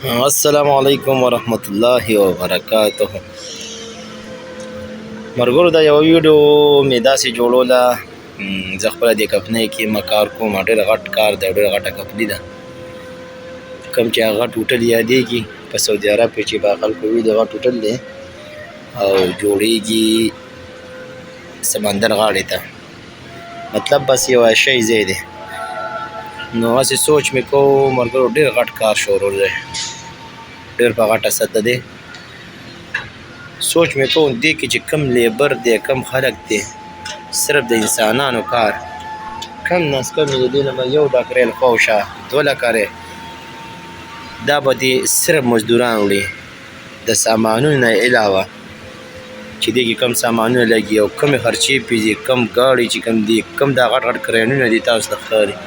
السلام علیکم ورحمت الله وبرکاته. مرګورو دا یو ویډیو مې داسې جوړوله، زه خپله دې کمپنۍ کې کار کوم. ډېر غټ کار دی، ډېره غټه کمپنۍ ده. کوم چې هغه هوټل یادېږي په سعودي عرب کې چې به خلکو وي، د غټ هوټل دی او جوړېږي سمندر غاړې ته. مطلب بس یو عیاشۍ ځای دی. نو هسې سوچ مې کوو ملګرو ډېر غټ کار شروع دی، ډېر په غټه سطحه دی. سوچ مې کوم دې کې چې کم لیبر دی، کم خلک دی، صرف د انسانانو کار، کم ناز کم د دې نه به 1 لک ریال خواوشا 2 لکه ریال، دا به دې صرف مزدوران وړي د سامانونو نه علاوه، چې دې کې کم سامانونه لګي او کمې خرچې پیږي، کم ګاډي چې کم دي، کم دا غټ غټ کرینونه دي تاسو ته ښکاري.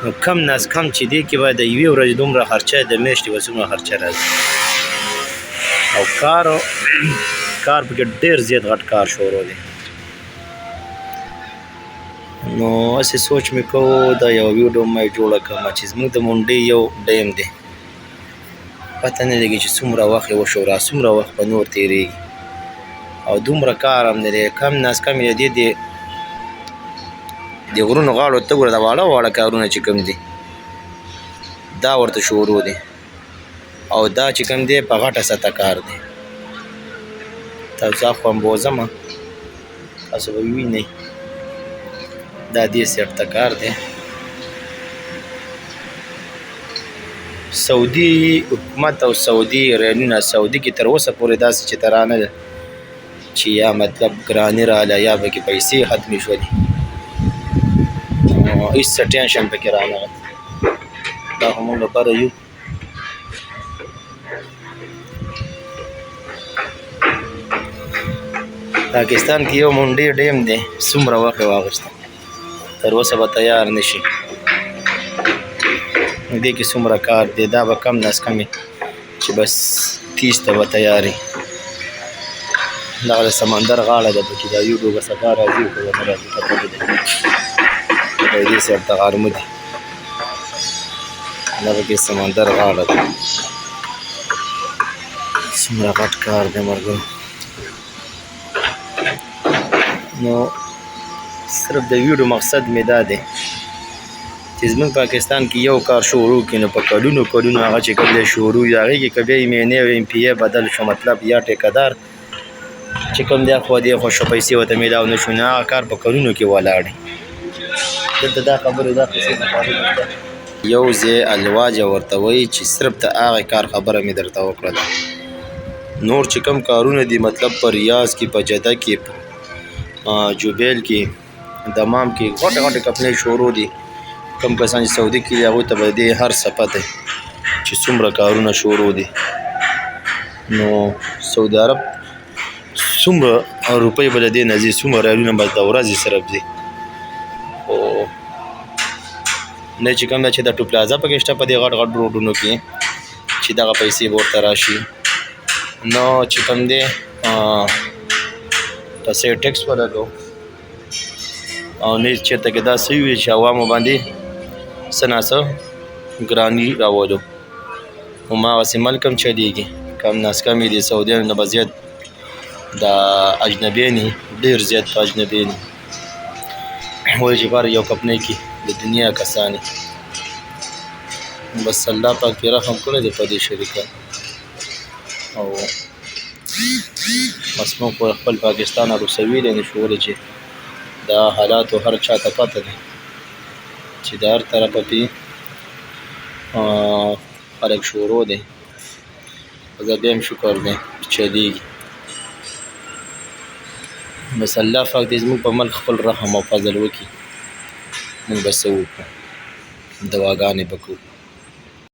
نو کم ناز کم چې دې کې به د یوې ورځې دومره خرچه، د میاشتې به څومره خرچه راځي. او کار پکې ډېر زیات غټ کار شروع دی. نو هسې سوچ مې کوو دا یو ویډیو مې جوړه کړم چې زموږ د منډۍ یو ډیم دی، پته نه لګي چې څومره وخت یې وشوره، څومره وخت به نور تېرېږي او دومره کار هم نه دی. کم ناز کم یې د غرونو غاړو ته ګوره، دا واړه واړه کارونه چې کوم دي دا ورته شروع دی، او دا چې کوم دی په غټه سطحه کار دی. تاسو خو هم بوځمه، تاسو به ووینئ دا دې سیټ ته کار دی. سعودي حکومت او سعودي ریلونه، سعودي کې تر اوسه پورې داسې چې ترانه ده چې یا مطلب ګراني راغله یا پکې پیسې ختمې شولې، هېڅ څه ټینشن پکې رانغی. دا خو موږ لپاره یو پاکستان کې یو منډۍ ډیم دی، څومره وخت یې واخیسته، تر اوسه به تیار نه شي. دې کې څومره کار دی، دا به کم ناز کم چې بس 30 ته به تیار وي. دغه د سمندر غاړه ده، پکې دا ویډیو به سبا راځي او که به نه راځي پته نه لګي. د دې سایډ ته غرمه دي، دا پکې سمندر غاړه ده. څومره غټ کار دی ملګرو. نو صرف د ویډیو مقصد مې دا دی چې زموږ پاکستان کې یو کار شروع کړي، نو په کلونو کلونو هغه چې کوم دی شروع وي، هغې کې که بیا یې مینې او MPA بدل شو، مطلب یا ټیکهدار چې کوم دی خو دې خو شو پیسې ورته میلاو نه شو، نو هغه کار په کلونو کې ولاړ دی. دلته دا خبرې دا قصې ده، یو ځای الواجه ورته وایي چې صرف د هغې کار خبره مې درته وکړله. نور چې کوم کارونه دي مطلب په ریاض کې، په جده کې، جوبیل کې، دمام کې غټې غټې کمپنۍ شروع دي. کوم کسان چې سعودي کې دي هغوی ته به دې هر څه پته وي چې څومره کارونه شروع دي. نو سعودي عرب څومره روپۍ به له دې نه ځي، څومره ریالونه به د ورځې صرف ځي. خو نه چې کوم ده چې د ټو پلازا پکې شته په دې غټ غټ روډونو کې چې دغه پیسې به ورته راشي. نو چې کوم دی پسې ټیکس ولګو او نه چېرته کې دا څه وي چې عوامو باندې څه ناڅه ګراني راولو. هماغسې ملک هم چلېږي، کم ناز کم یې د سعودیانو نه به زیات دا اجنبیان یي، ډېر زیات اجنبیان یي، وایي چې بهر یو کمپنۍ کې د دنیا کسان یي. بس الله پاک پرې رحم کړی دی په دې شریکه. او بس موږ خپل پاکستان روسوي دی نه شو ویلی چې دا حالاتو هر چا ته پته دی چې د هر طرفه پې خلک شروع دی. زه بیا هم شکر دی چلېږي. بس الله پاک دې زموږ په ملک خپل رحم او فضل وکړي، موږ به څه وکړو، دعاګانې به کوو.